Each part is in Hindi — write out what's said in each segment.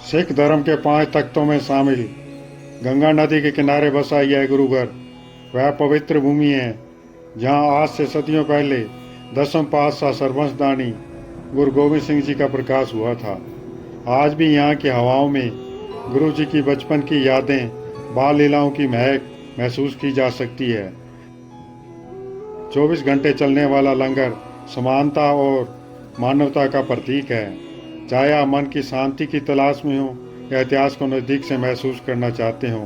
सिख धर्म के 5 तख्तों में शामिल गंगा नदी के किनारे बसा यह गुरुघर वह पवित्र भूमि है जहाँ आज से सदियों पहले दसम पातशाह सरबंसदानी गुरु गोविंद सिंह जी का प्रकाश हुआ था। आज भी यहाँ की हवाओं में गुरु जी की बचपन की यादें, बाल लीलाओं की महक महसूस की जा सकती है। 24 घंटे चलने वाला लंगर समानता और मानवता का प्रतीक है। चाहे आप मन की शांति की तलाश में हो या इतिहास को नज़दीक से महसूस करना चाहते हो,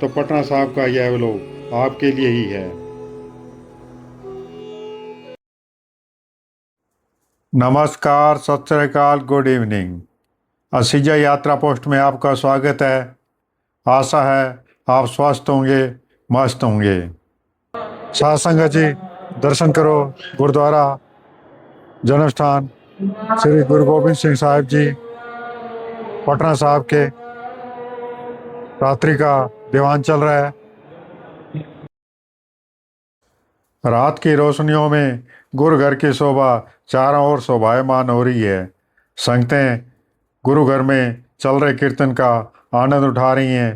तो पटना साहब का यह व्लॉग आपके लिए ही है। नमस्कार, सत श्री अकाल, गुड इवनिंग। असीजा यात्रा पोस्ट में आपका स्वागत है। आशा है आप स्वस्थ होंगे, मस्त होंगे। साध संगत जी, दर्शन करो गुरुद्वारा जन्म स्थान श्री गुरु गोविंद सिंह साहिब जी पटना साहब के रात्रि का दीवान चल रहा है। रात की रोशनियों में गुरु घर की शोभा चारों ओर शोभायमान हो रही है। संगतें गुरु घर में चल रहे कीर्तन का आनंद उठा रही हैं।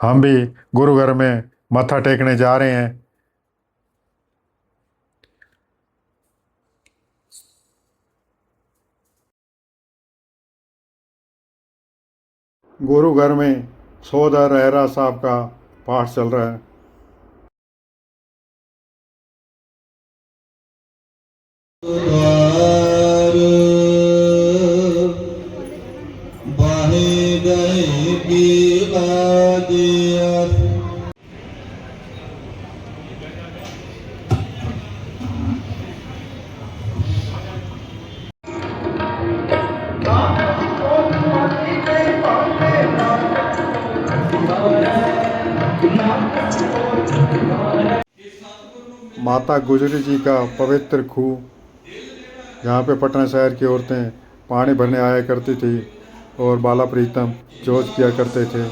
हम भी गुरु घर में मत्था टेकने जा रहे हैं। गुरु घर में सोदर रहरा साहब का पाठ चल रहा है। माता गुजरी जी का पवित्र खूह, जहाँ पे पटना शहर की औरतें पानी भरने आया करती थी और बाला प्रीतम जोत किया करते थे।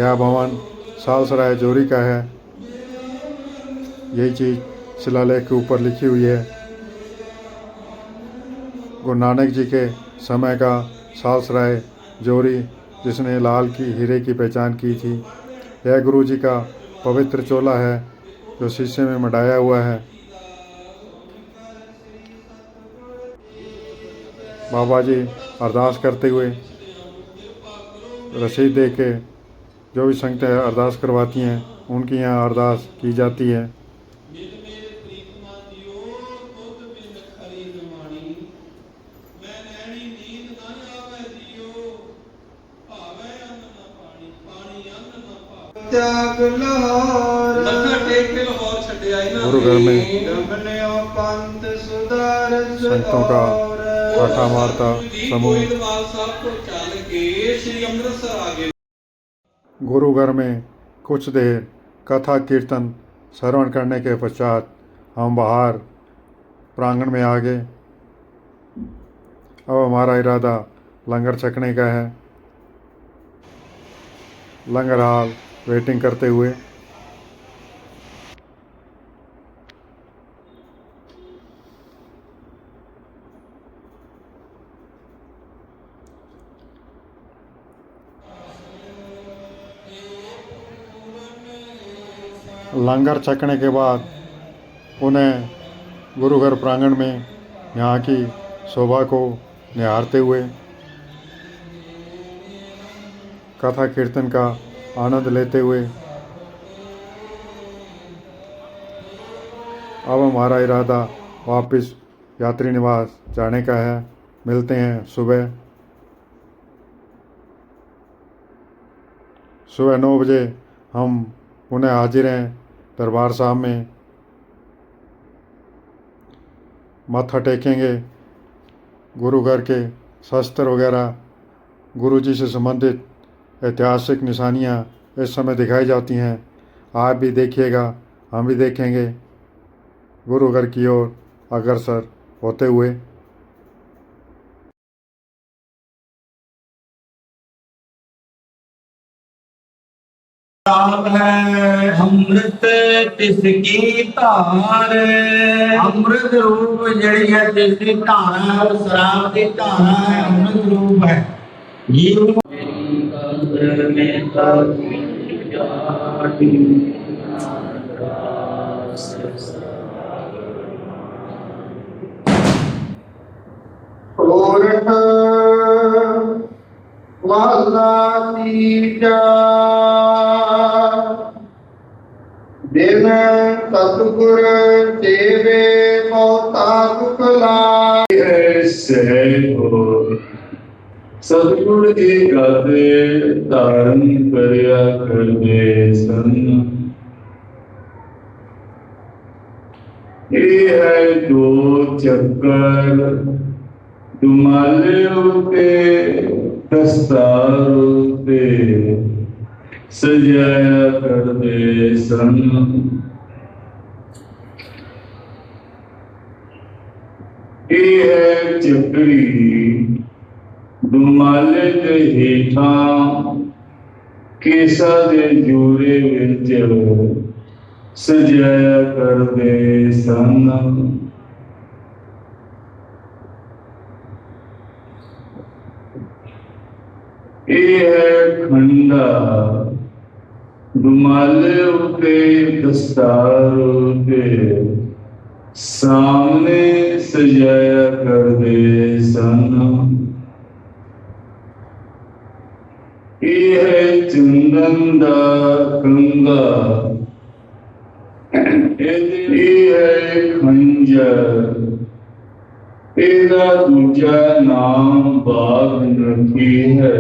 यह भवन सालसराय जोरी का है। यही चीज़ शिलालेख के ऊपर लिखी हुई है। गुरु नानक जी के समय का सालसराय जोरी, जिसने लाल की हीरे की पहचान की थी। यह गुरु जी का पवित्र चोला है जो शीशे में मढ़ाया हुआ है। बाबा जी अरदास करते हुए रसीद दे के जो भी संगतें अरदास करवाती हैं उनकी यहाँ अरदास की जाती है। गुरु घर में संतों का ठाठा मारता समूह। गुरु घर में कुछ देर कथा कीर्तन श्रवण करने के पश्चात हम बाहर प्रांगण में आ गए। अब हमारा इरादा लंगर छकने का है। लंगर हाल वेटिंग करते हुए लंगर छकने के बाद उन्हें गुरुघर प्रांगण में यहाँ की शोभा को निहारते हुए कथा कीर्तन का आनंद लेते हुए अब हमारा इरादा वापस यात्री निवास जाने का है। मिलते हैं सुबह 9 बजे। हम पुनः हाजिर हैं दरबार साहब में। माथा टेकेंगे। गुरु घर के शस्त्र वगैरह, गुरु जी से संबंधित ऐतिहासिक निशानियाँ इस समय दिखाई जाती हैं। आप भी देखिएगा, हम भी देखेंगे गुरु घर की ओर अग्रसर होते हुए। शराब है अमृत तिसकी धार, अमृत रूप जड़ी है तिसकी धारा है, वो शराब की धारा है, अमृत रूप है। ये ਕੋਰਠ ਵਾਲਾ ਤੀਜਾ ਦਿਨ ਸਤਿਗੁਰ ਸੇਵੇ ਬਹੁਤਾ ਸੁਖ ਲਾਏ सतगुर जी गाते धारण करया करदे सन। ये है दो चक्कर दुमाले उते दस्तार उते सजाया करदे सन। ये है चक्री दुमाले दे हेठां केसा दे जूरे विच सजाया करदे सन। ये है खंडा दुमाले उते दस्तार उते सामने सजाया करदे सन। ये है चंदन दा कंगा, ये है खंजर, एदा दूजा नाम बाग नखी है।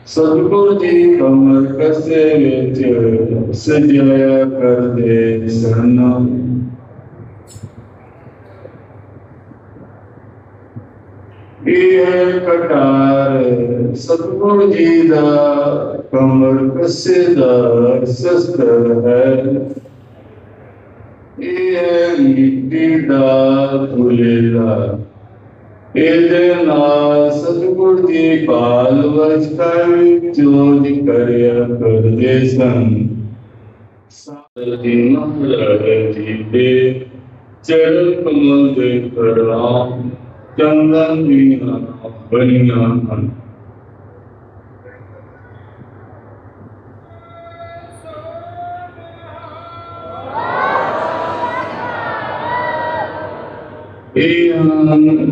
सतगुर जी कमर कसे विच सजाया करदे सन। ये है कटार सतगुर जी दा कमर कसे दा शस्त्र है। ये है मिट्टी दा धुलेला, एदे नाल सतगुर जी बाल वचकर जोज करया करदे सन। जी दे चरण कमल दे प्रणाम चंदन दीना बनिया हन।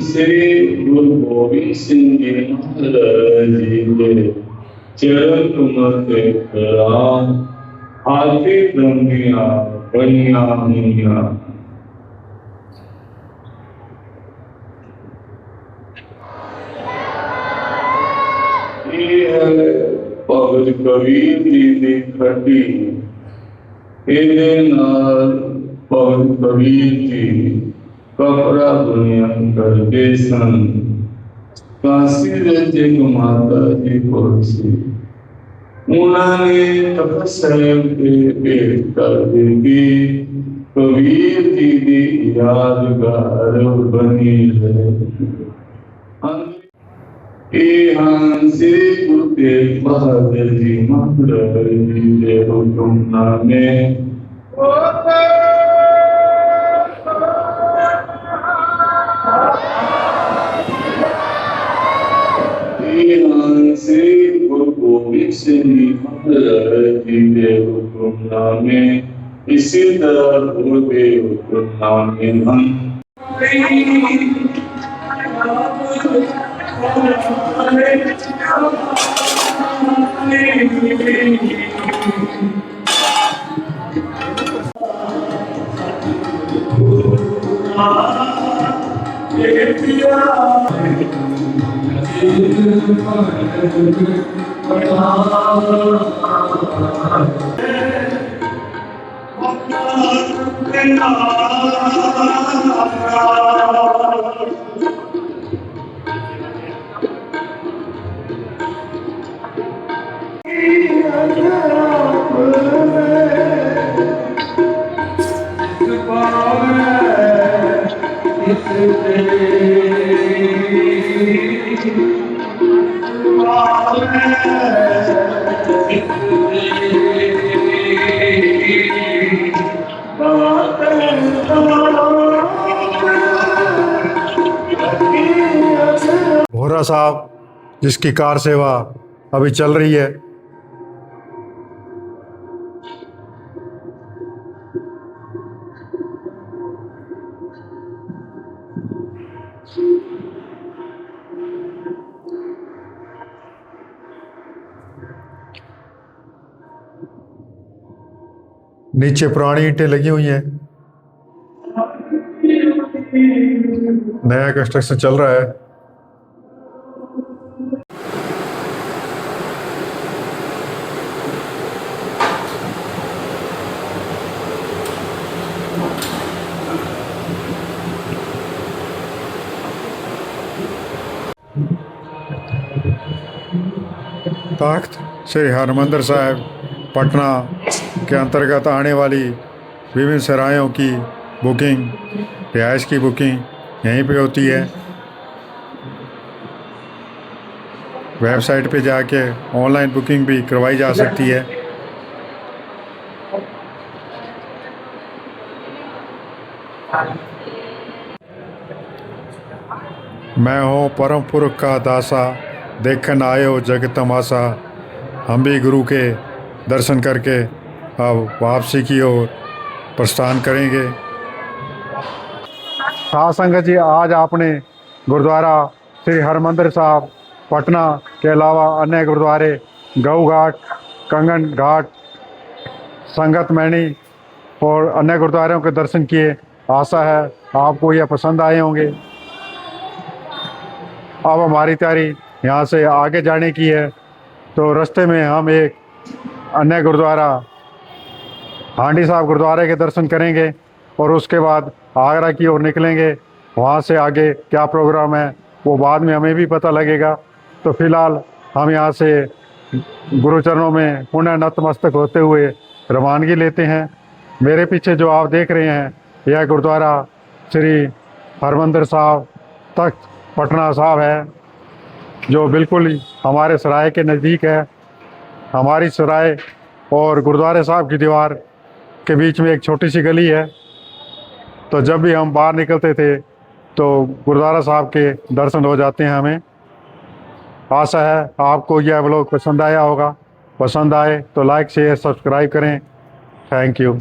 श्री गुरु गोविंद सिंह जी महाराज जी के चरण कमल के प्रणाम हाथी ब्रह्मिया बनिया मुनिया। भगत कबीर जी की खड़ी, ਇਹਦੇ ਨਾਲ ਭਗਤ ਕਬੀਰ ਜੀ ਕਪੜਾ ਦੁਨੀਆ ਕਰਦੇ ਸਨ। ਕਾਸ਼ੀ ਵਿੱਚ ਇੱਕ ਮਾਤਾ ਜੀ ਕੋਲ ਸੀ, ਉਹਨਾਂ ਨੇ ਤਪੱਸਿਆ ਤੇ ਭੇਟ ਕਰ ਦਿੱਤੀ ਕਬੀਰ ਜੀ ਦੀ ਯਾਦਗਾਰ ਬਣੀ ਰਹੇ। श्री गुरु तेग बहादुर जी महाराज जी के हुक्मनामे श्री गुरु गोविंद सिंह जी महाराज जी के हुक्मनामे इसी तरह गुरु के हुक्मनामे हम बोहरा साहब, जिसकी कार सेवा अभी चल रही है। नीचे पुरानी ईंटें लगी हुई हैं, नया कंस्ट्रक्शन चल रहा है। तख्त श्री हरमंदिर साहिब पटना के अंतर्गत आने वाली विभिन्न सरायों की बुकिंग, रिहाइश की बुकिंग यहीं पे होती है। वेबसाइट पे जाके ऑनलाइन बुकिंग भी करवाई जा सकती है। मैं हूँ परम पुरख का दासा, देखन आयो जग तमाशा। हम भी गुरु के दर्शन करके अब वापसी की ओर प्रस्थान करेंगे। साध संगत जी, आज आपने गुरुद्वारा श्री हरमंदिर साहब पटना के अलावा अन्य गुरुद्वारे गऊ घाट, कंगन घाट, संगत मैनी और अन्य गुरुद्वारों के दर्शन किए। आशा है आपको यह पसंद आए होंगे। अब हमारी तैयारी यहाँ से आगे जाने की है, तो रास्ते में हम एक अन्य गुरुद्वारा हांडी साहब गुरुद्वारे के दर्शन करेंगे और उसके बाद आगरा की ओर निकलेंगे। वहाँ से आगे क्या प्रोग्राम है वो बाद में हमें भी पता लगेगा। तो फिलहाल हम यहाँ से गुरुचरणों में पुनः नतमस्तक होते हुए रवानगी लेते हैं। मेरे पीछे जो आप देख रहे हैं यह गुरुद्वारा श्री हरमंदिर साहब तख्त पटना साहब है, जो बिल्कुल ही हमारे सराय के नज़दीक है। हमारी सराय और गुरुद्वारे साहब की दीवार के बीच में एक छोटी सी गली है। तो जब भी हम बाहर निकलते थे तो गुरुद्वारा साहब के दर्शन हो जाते हैं हमें। आशा है आपको यह व्लॉग पसंद आया होगा। पसंद आए तो लाइक शेयर सब्सक्राइब करें। Thank you.